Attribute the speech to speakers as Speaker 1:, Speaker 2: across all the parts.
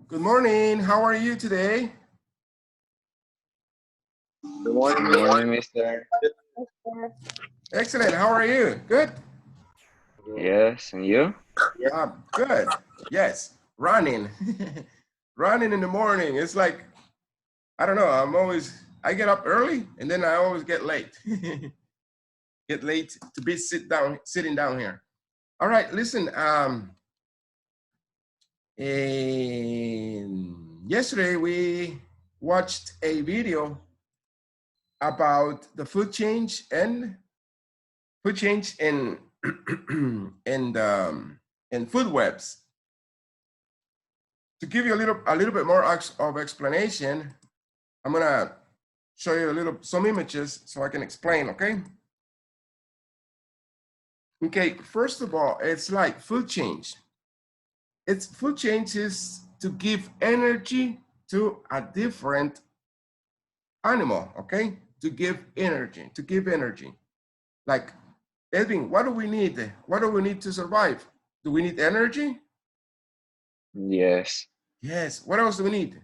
Speaker 1: Good morning. How are you today?
Speaker 2: Good morning,
Speaker 3: Good morning, mister.
Speaker 1: Excellent. How are you? Good?
Speaker 3: Yes, and you?
Speaker 1: Good. Yes. Running. Running in the morning. It's like, I don't know. I get up early and then I always get late. Get late to be sitting down here. All right, listen. Yesterday we watched a video about the food change in in food webs. To give you a little bit more of explanation, I'm gonna show you some images so I can explain. Okay. Okay. First of all, it's like food change. Food change is to give energy to a different animal. Okay. To give energy. Like Edwin, what do we need? What do we need to survive? Do we need energy?
Speaker 3: Yes.
Speaker 1: Yes. What else do we need?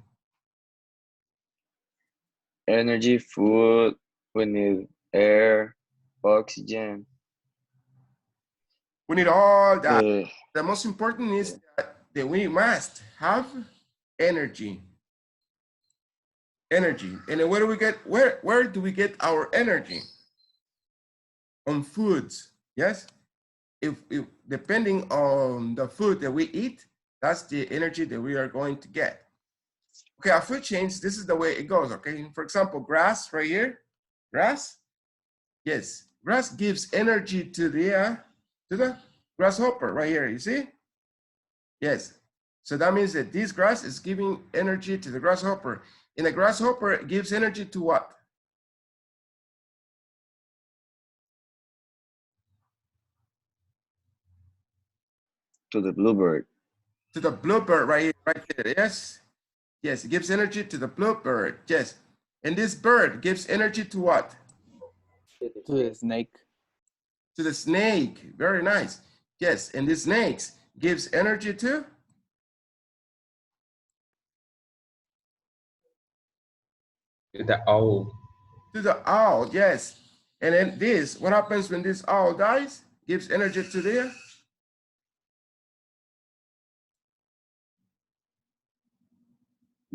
Speaker 3: Energy, food, we need air, oxygen.
Speaker 1: We need all that.
Speaker 3: Uh,
Speaker 1: The most important is that we must have energy. Energy. And then where do we get where do we get our energy? On foods. Yes. If depending on the food that we eat, that's the energy that we are going to get. Okay, our food change, this is the way it goes. Okay. For example, grass right here. Grass. Yes. Grass gives energy to the grasshopper right here. You see? Yes. So that means that this grass is giving energy to the grasshopper. And the grasshopper gives energy to what?
Speaker 3: to the bluebird.
Speaker 1: To the bluebird right here, right there. Yes. Yes, it gives energy to the bluebird. Yes. And this bird gives energy to what?
Speaker 2: To the snake.
Speaker 1: To the snake. Very nice. Yes. And this snake gives energy to?
Speaker 2: The owl.
Speaker 1: To the owl. Yes. And then this, what happens when this owl dies? Gives energy to the?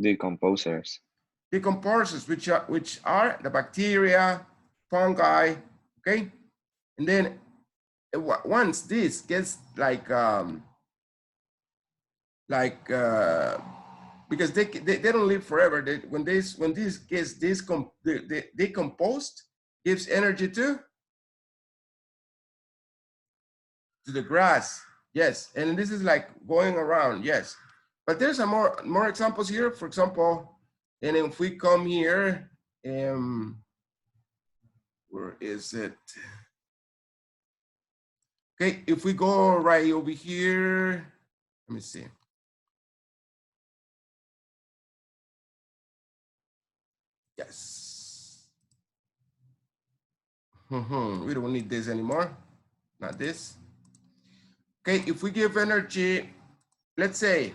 Speaker 3: Decomposers.
Speaker 1: Decomposers, which are the bacteria, fungi, okay? And then once this gets because they don't live forever. When this gets decomposed, gives energy to the grass. Yes, and this is like going around. Yes, but there's a more examples here. For example, and if we come here, where is it? Okay, if we go right over here, let me see. Yes. We don't need this anymore. Not this. Okay, if we give energy, let's say,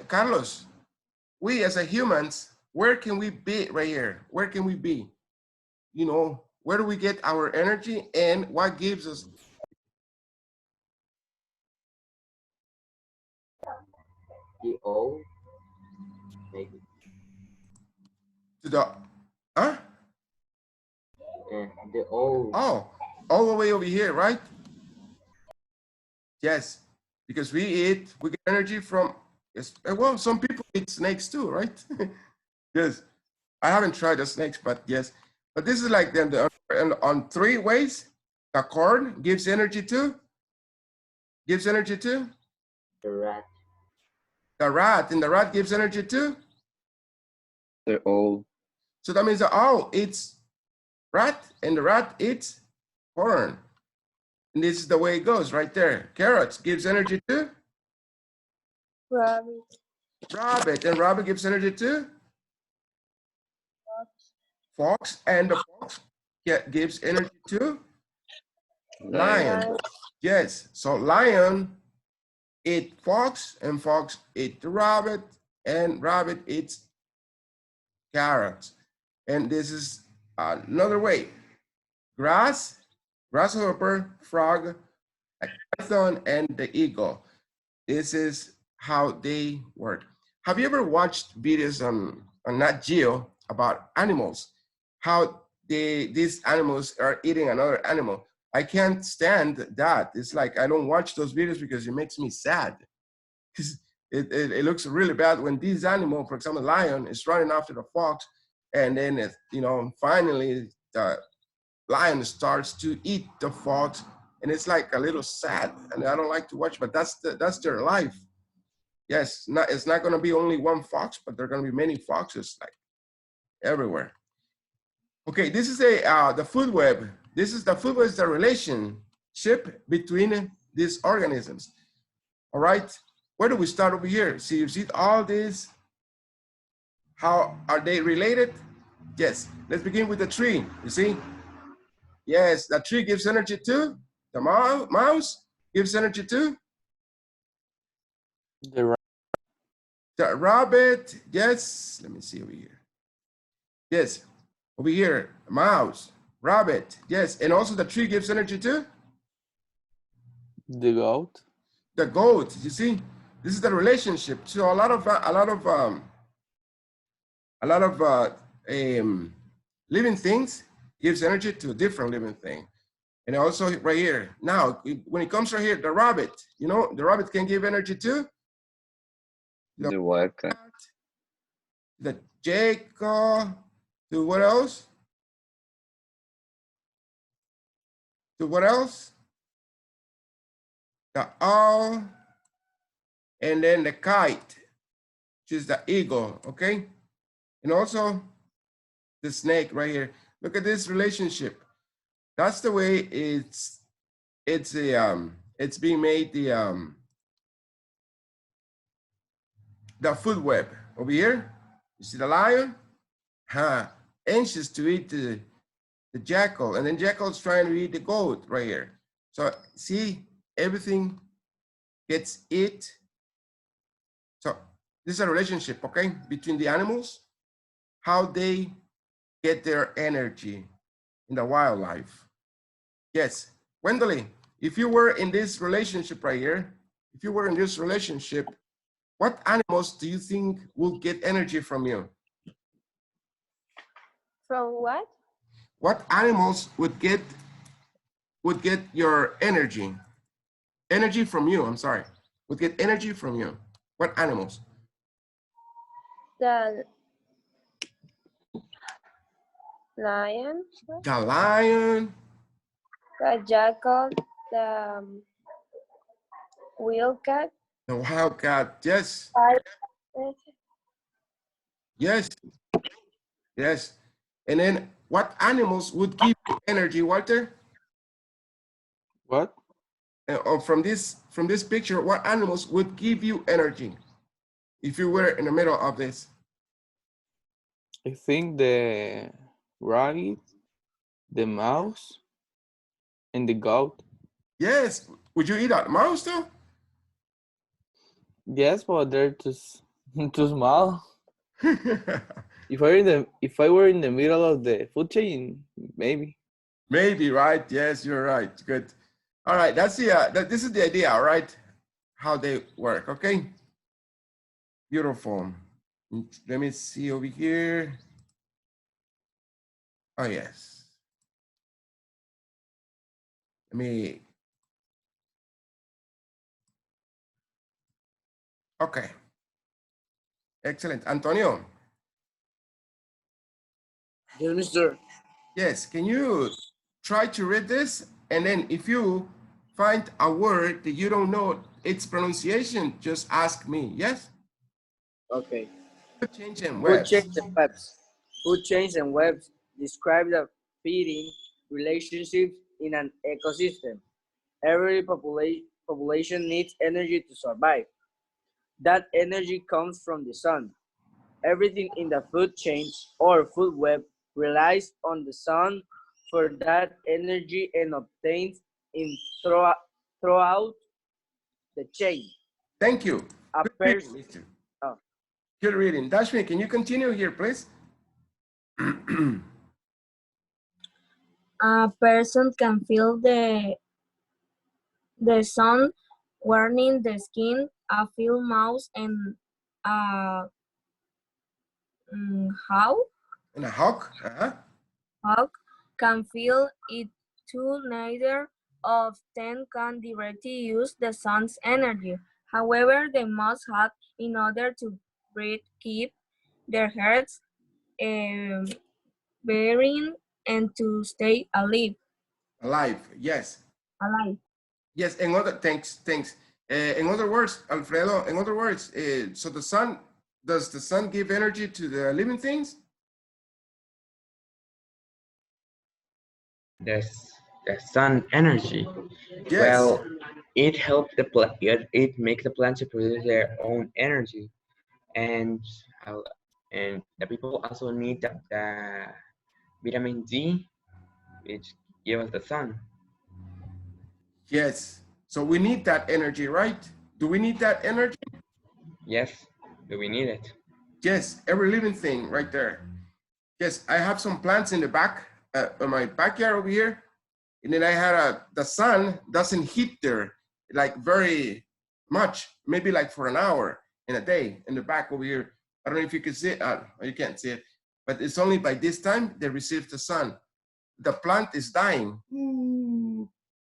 Speaker 1: Carlos, we as a humans, where can we be right here? Where can we be? You know, where do we get our energy and what gives us?
Speaker 2: The owl. Maybe.
Speaker 1: To the, huh?
Speaker 2: The owl.
Speaker 1: Oh, all the way over here, right? Yes, because we get energy from, yes, well, some people eat snakes too, right? Yes, I haven't tried the snakes, but yes. But this is like on three ways. The corn gives energy to,
Speaker 2: The rat.
Speaker 1: the rat, and the rat gives energy to.
Speaker 3: They're all
Speaker 1: So that means the owl eats rat, and the rat eats corn. And this is the way it goes right there. Carrots gives energy to rabbit, and rabbit gives energy to fox, and the fox gives energy to
Speaker 3: lion.
Speaker 1: lion. Yes, so lion eat fox, and fox eat the rabbit, and rabbit eats carrots. And this is another way. Grass, grasshopper, frog, python, and the eagle. This is how they work. Have you ever watched videos on Nat Geo about animals? How these animals are eating another animal. I can't stand that. It's like I don't watch those videos because it makes me sad. It looks really bad when this animal, for example, lion, is running after the fox, and then finally the lion starts to eat the fox, and it's like a little sad, and I don't like to watch, but that's their life. Yes, it's not going to be only one fox, but there are going to be many foxes like everywhere. Okay, this is the food web. This is the food web, is the relationship between these organisms. All right, where do we start over here? See, you see all these. How are they related? Yes, let's begin with the tree. You see? Yes, the tree gives energy to the mouse, gives energy to
Speaker 4: The
Speaker 1: rabbit. Yes, let me see over here. Yes, over here, mouse, rabbit. Yes, and also the tree gives energy to
Speaker 4: goat.
Speaker 1: the goat. You see, this is the relationship. So a lot of living things gives energy to a different living thing. And also right here, now, when it comes right here, the rabbit, the rabbit can give energy to
Speaker 3: The wildcat.
Speaker 1: the jackal, to what else? To what else? The owl, and then the kite, which is the eagle, okay? And also the snake right here. Look at this relationship. That's the way it's being made, the food web. Over here, you see the lion? Anxious to eat the jackal, and then jackal's trying to eat the goat right here. So see, everything gets it. So this is a relationship, okay, between the animals, how they get their energy in the wildlife. Yes, Wendeley, if you were in this relationship right here, if you were in this relationship, what animals do you think will get energy from you?
Speaker 5: From what?
Speaker 1: What animals would get your energy? Energy from you, I'm sorry. Would get energy from you. What animals?
Speaker 5: The lion,
Speaker 1: The lion,
Speaker 5: the jackal, the wildcat.
Speaker 1: the wildcat, yes, yes, yes. And then what animals would give you energy, Walter?
Speaker 4: What?
Speaker 1: Or from this picture, what animals would give you energy if you were in the middle of this?
Speaker 4: I think the rabbit, the mouse, and the goat.
Speaker 1: Yes. Would you eat a mouse though?
Speaker 4: Yes, but they're too small. If I were in the middle of the food chain, maybe.
Speaker 1: Maybe, right? Yes, you're right. Good. All right. That's this is the idea, all right? How they work. Okay. Beautiful. Let me see over here. Oh yes. Let me. Okay. Excellent. Antonio.
Speaker 6: Yes, mister.
Speaker 1: Yes. Can you try to read this? And then if you find a word that you don't know its pronunciation, just ask me. Yes?
Speaker 6: Okay.
Speaker 1: Food chains and
Speaker 6: Food
Speaker 1: webs.
Speaker 6: chains and webs. Food chains and webs describe the feeding relationships in an ecosystem. Every population needs energy to survive. That energy comes from the sun. Everything in the food chain or food web relies on the sun for that energy and obtains in throughout the chain.
Speaker 1: Thank you.
Speaker 6: A
Speaker 1: Good reading,
Speaker 6: person.
Speaker 1: mister.
Speaker 6: Oh.
Speaker 1: Good reading. Dashmi, can you continue here, please?
Speaker 7: A person can feel the sun warming the skin, a field mouse, and a how
Speaker 1: And a hawk?
Speaker 7: hawk can feel it too. Neither of them can directly use the sun's energy. However, they must have in order to breathe, keep their hearts bearing, and to stay alive.
Speaker 1: Alive, yes.
Speaker 7: Alive.
Speaker 1: Yes, thanks. In other words, Alfredo, in other words, so does the sun give energy to the living things?
Speaker 2: The sun energy.
Speaker 1: Yes.
Speaker 2: Well, it helps the plant. It makes the plants to produce their own energy, and the people also need the vitamin D, which gives us the sun.
Speaker 1: Yes. So we need that energy, right? Do we need that energy?
Speaker 2: Yes, do we need it?
Speaker 1: Yes, every living thing right there. Yes, I have some plants in the back, in my backyard over here. And then I had the sun doesn't heat there like very much, maybe like for an hour in a day in the back over here. I don't know if you can see it, you can't see it, but it's only by this time they receive the sun. The plant is dying.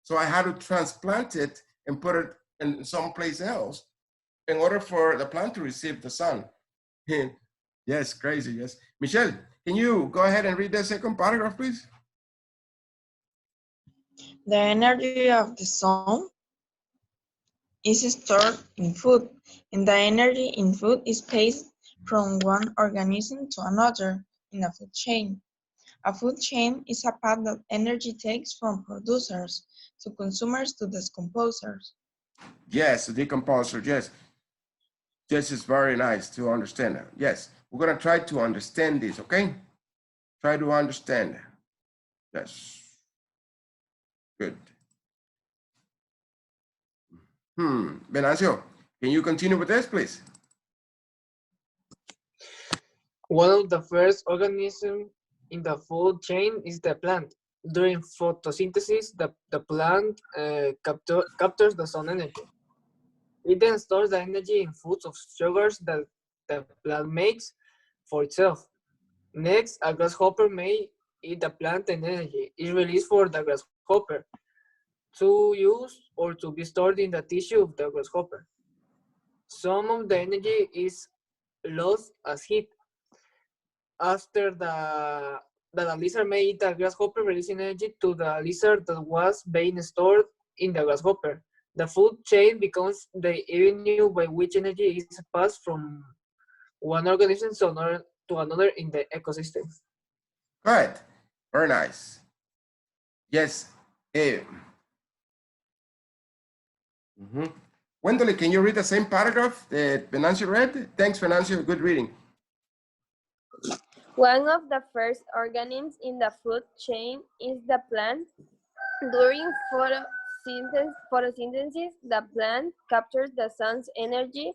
Speaker 1: So I had to transplant it and put it in someplace else in order for the plant to receive the sun. Yes, crazy, yes. Michelle, can you go ahead and read the second paragraph, please?
Speaker 8: The energy of the sun is stored in food, and the energy in food is passed from one organism to another in a food chain. A food chain is a path that energy takes from producers to consumers to decomposers.
Speaker 1: Yes, the decomposer, yes. This is very nice to understand. Yes, we're gonna try to understand this, okay? Try to understand. Yes. Good. Venancio, can you continue with this, please?
Speaker 9: One of the first organisms in the food chain is the plant. During photosynthesis, the plant captures the sun energy. It then stores the energy in foods of sugars that the plant makes for itself. Next, a grasshopper may eat the plant and energy is released for the grasshopper to use or to be stored in the tissue of the grasshopper. Some of the energy is lost as heat. After the lizard may eat the grasshopper, releasing energy to the lizard that was being stored in the grasshopper. The food chain becomes the avenue by which energy is passed from one organism to another in the ecosystem.
Speaker 1: Good, very nice. Yes. Wendell, can you read the same paragraph that Venancio read? Thanks, Venancio, good reading.
Speaker 5: One of the first organisms in the food chain is the plant. During photosynthesis, the plant captures the sun's energy.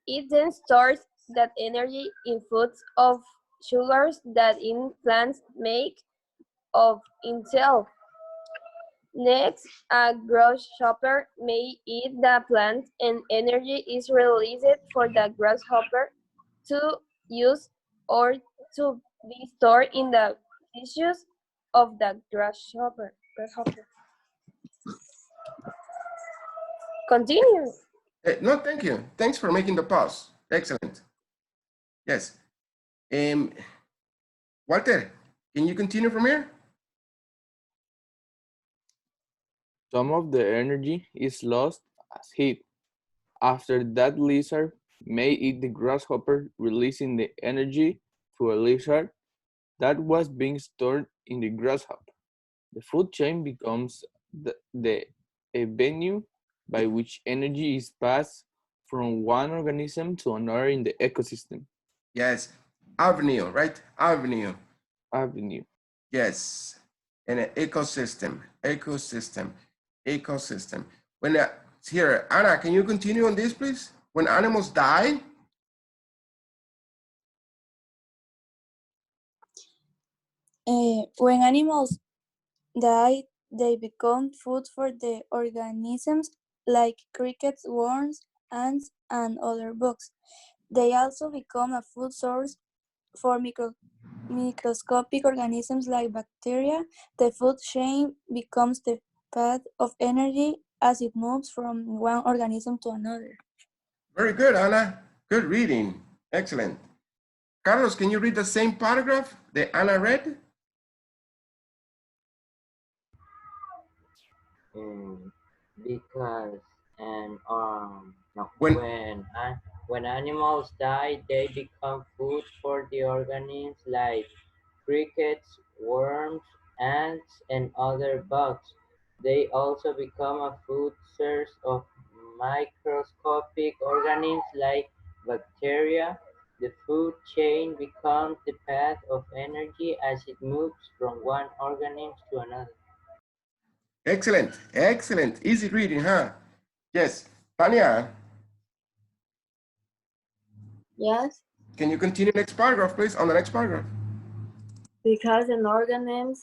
Speaker 5: It then stores that energy in foods of sugars that in plants make of itself. Next, a grasshopper may eat the plant and energy is released for the grasshopper to use or to be stored in the tissues of the grasshopper. Continue.
Speaker 1: No, thank you. Thanks for making the pause. Excellent. Yes. Walter, can you continue from here?
Speaker 4: Some of the energy is lost as heat. After that, lizard may eat the grasshopper, releasing the energy to a lizard that was being stored in the grasshopper. The food chain becomes the avenue by which energy is passed from one organism to another in the ecosystem.
Speaker 1: Yes, avenue, right? Avenue.
Speaker 4: Avenue.
Speaker 1: Yes, and an ecosystem. When Here, Anna, can you continue on this, please? When animals die,
Speaker 10: when animals die, they become food for the organisms like crickets, worms, ants, and other bugs. They also become a food source for microscopic organisms like bacteria. The food chain becomes the path of energy as it moves from one organism to another.
Speaker 1: very good, Anna. Good reading. Excellent. Carlos, can you read the same paragraph that Anna read?
Speaker 2: Because no,
Speaker 1: When-
Speaker 2: when animals die, they become food for the organisms like crickets, worms, ants, and other bugs. They also become a food source of microscopic organisms like bacteria. The food chain becomes the path of energy as it moves from one organism to another.
Speaker 1: Excellent, excellent. Easy reading, huh? Yes. Tanya,
Speaker 5: Yes,
Speaker 1: can you continue next paragraph, please, on the next paragraph?
Speaker 5: because an organism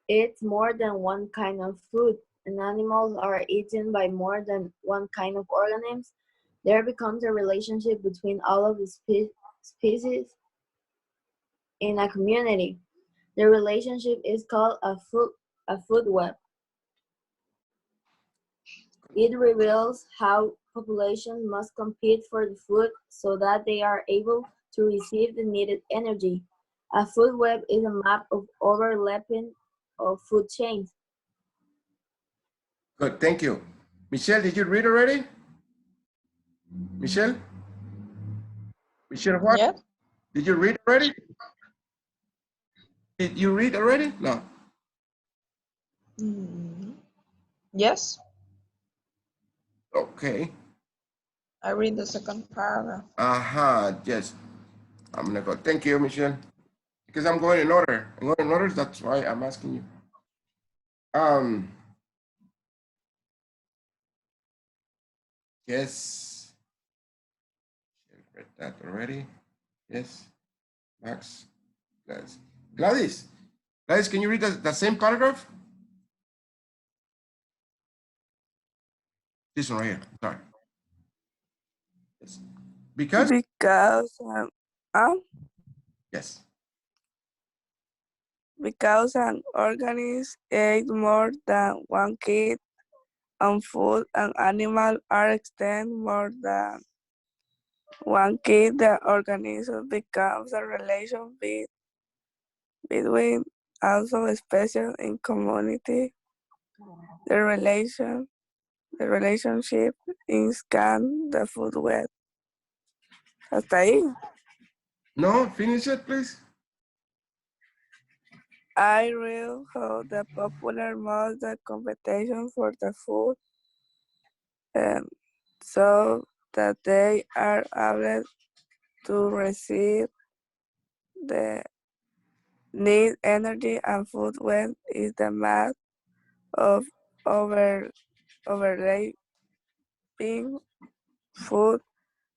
Speaker 5: eats more than one kind of food, and animals are eaten by more than one kind of organisms, there becomes a relationship between all of the species in a community. The relationship is called a food web. It reveals how populations must compete for the food so that they are able to receive the needed energy. A food web is a map of overlapping of food chains.
Speaker 1: Good, thank you. Michelle, did you read already? Michelle? Michelle, what?
Speaker 8: Yes.
Speaker 1: Did you read already? Did you read already? No.
Speaker 8: Yes.
Speaker 1: Okay.
Speaker 8: I read the second paragraph.
Speaker 1: Yes. I'm gonna go. Thank you, Michelle. Because I'm going in order. I'm going in order, that's why I'm asking you. Yes. Read that already. Yes. Max. Gladys. Gladys, can you read the same paragraph? This one right here. Sorry. Yes. Because? Yes.
Speaker 10: Because an organism eats more than one kid on food, and animals are extend more than one kid, the organism becomes a relation between also species in community. The relationship is scan the food web. Hasta ahí.
Speaker 1: No, finish it, please.
Speaker 10: I read how the popular modes the competition for the food, so that they are able to receive the need energy and food when is the math of overlapping food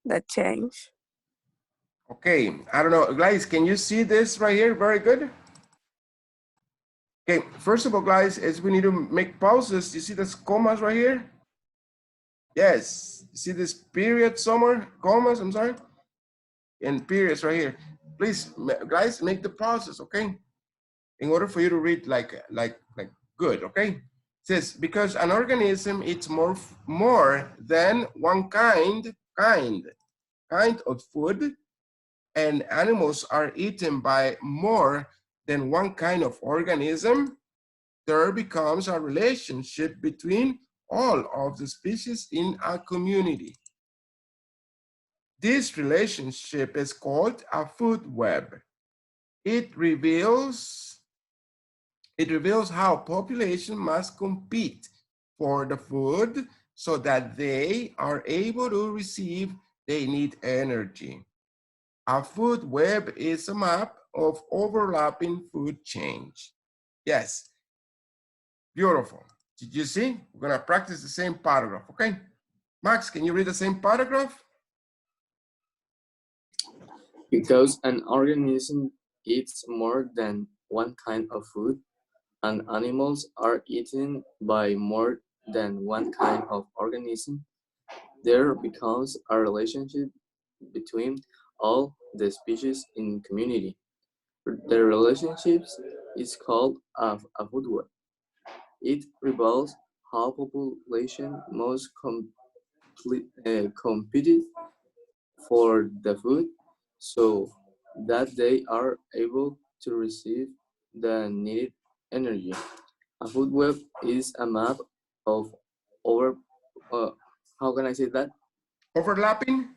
Speaker 10: that change.
Speaker 1: Okay, I don't know. Gladys, can you see this right here? Very good. Okay, first of all, guys, is we need to make pauses. You see this commas right here? Yes, you see this period somewhere? Commas, I'm sorry? And periods right here. Please, guys, make the pauses, okay? In order for you to read like good, okay? It says, because an organism eats more than one kind of food, and animals are eaten by more than one kind of organism, there becomes a relationship between all of the species in a community. This relationship is called a food web. It reveals how population must compete for the food so that they are able to receive they need energy. A food web is a map of overlapping food chains. Yes, beautiful. Did you see? We're gonna practice the same paragraph, okay? Max, can you read the same paragraph?
Speaker 11: Because an organism eats more than one kind of food, and animals are eaten by more than one kind of organism, there becomes a relationship between all the species in community. The relationship is called a food web. It reveals how population must compete for the food so that they are able to receive the needed energy. A food web is a map of over, how can I say that?
Speaker 1: Overlapping?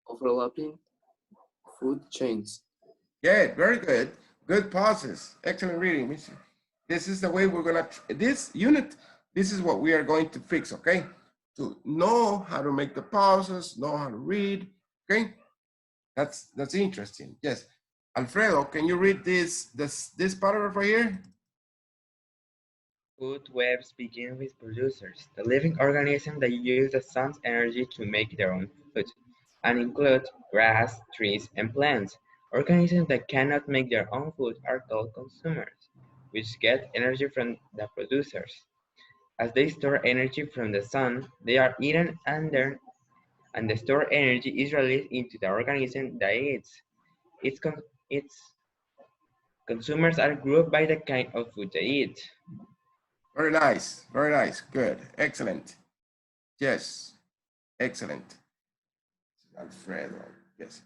Speaker 11: Overlapping food chains.
Speaker 1: Yeah, very good. Good pauses. Excellent reading. This is the way we're gonna, this unit, this is what we are going to fix, okay? To know how to make the pauses, know how to read, okay? That's interesting. Yes. Alfredo, can you read this paragraph right here?
Speaker 2: Food webs begin with producers, the living organisms that use the sun's energy to make their own food, and include grass, trees, and plants. Organisms that cannot make their own food are called consumers, which get energy from the producers. As they store energy from the sun, they are eaten and the stored energy is released into the organism that eats. Its consumers are grouped by the kind of food they eat.
Speaker 1: Very nice. Very nice. Good. Excellent. Yes. Excellent. Alfredo. Yes.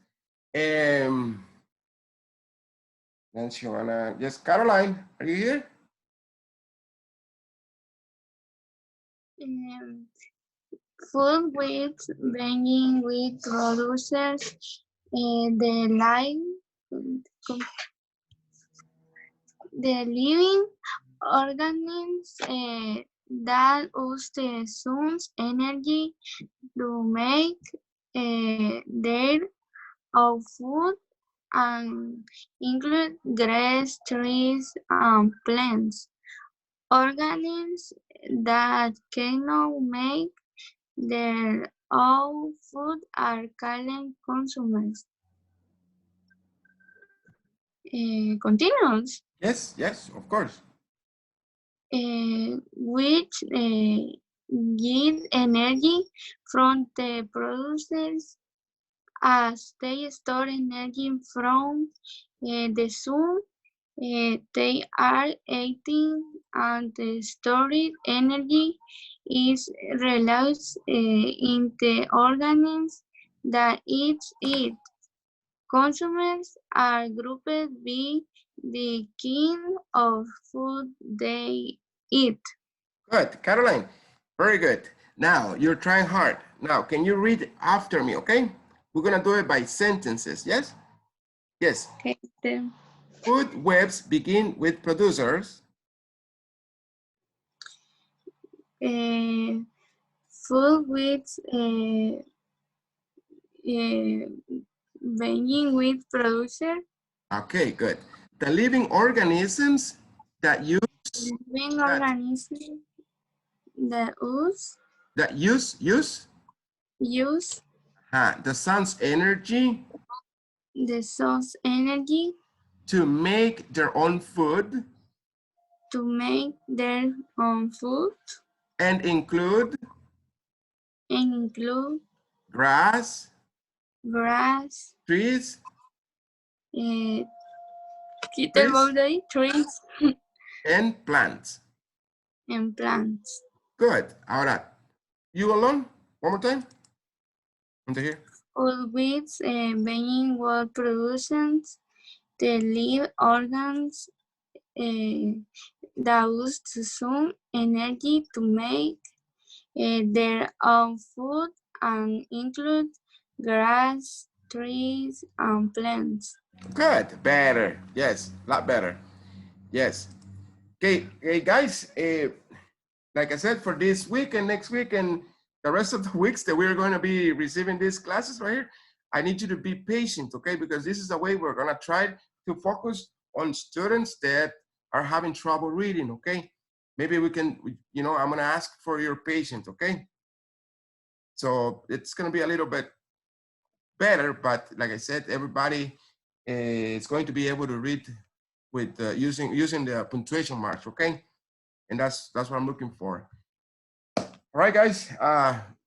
Speaker 1: Nancy, Joanna. Yes, Caroline, are you here?
Speaker 12: Food with bringing with producers the living organisms that use the sun's energy to make their own food and include grass, trees, and plants. Organisms that cannot make their own food are called consumers. Continues.
Speaker 1: Yes, yes, of course.
Speaker 12: Which get energy from the producers as they store energy from the sun. They are eating and the stored energy is released in the organisms that eat it. Consumers are grouped by the kind of food they eat.
Speaker 1: Good, Caroline. Very good. Now, you're trying hard. Now, can you read after me, okay? We're gonna do it by sentences, yes? Yes.
Speaker 12: Okay.
Speaker 1: Food webs begin with producers.
Speaker 12: Food with beginning with producer.
Speaker 1: Okay, good. The living organisms that use
Speaker 12: Living organisms that use
Speaker 1: the sun's energy
Speaker 12: the sun's energy
Speaker 1: to make their own food and include grass, trees,
Speaker 12: trees
Speaker 1: and plants. Good. Ahora, you alone? One more time. Under here.
Speaker 12: All with being what produces the live organs that use the sun energy to make their own food and include grass, trees, and plants.
Speaker 1: Good. Better. Yes. A lot better. Yes. Okay, guys. Like I said, for this week and next week and the rest of the weeks that we're going to be receiving these classes right here, I need you to be patient, okay? Because this is the way we're going to try to focus on students that are having trouble reading, okay? Maybe we can, I'm going to ask for your patience, okay? So it's going to be a little bit better, but like I said, everybody is going to be able to read with using the punctuation marks, okay? And that's what I'm looking for. All right, guys,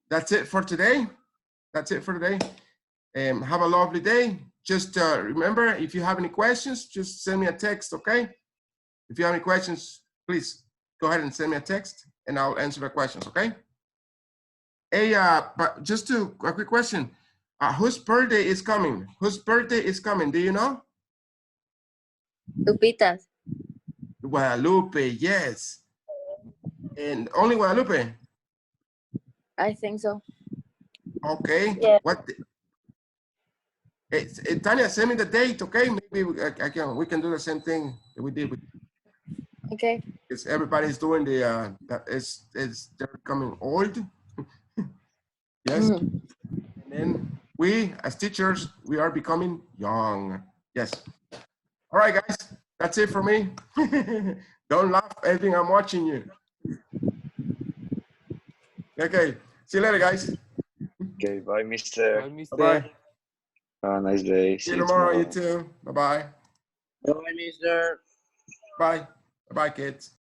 Speaker 1: that's it for today. That's it for today. Have a lovely day. Just remember, if you have any questions, just send me a text, okay? If you have any questions, please go ahead and send me a text and I'll answer the questions, okay? Hey, but just a quick question. Whose birthday is coming? Whose birthday is coming? Do you know?
Speaker 5: Lupita's.
Speaker 1: Guadalupe, yes. And only Guadalupe?
Speaker 5: I think so.
Speaker 1: Okay.
Speaker 5: Yeah.
Speaker 1: What? Tanya, send me the date, okay? Maybe we can do the same thing that we did with.
Speaker 5: Okay.
Speaker 1: Because everybody's doing the they're becoming old. Yes.
Speaker 5: Mhm.
Speaker 1: And then we as teachers, we are becoming young. Yes. All right, guys, that's it for me. Don't laugh, everything, I'm watching you. Okay, see you later, guys.
Speaker 3: Okay, bye, mister.
Speaker 4: Bye, mister.
Speaker 1: Bye-bye.
Speaker 3: Have a nice day.
Speaker 1: See you tomorrow, you too. Bye-bye.
Speaker 6: Bye, mister.
Speaker 1: Bye. Bye-bye, kids.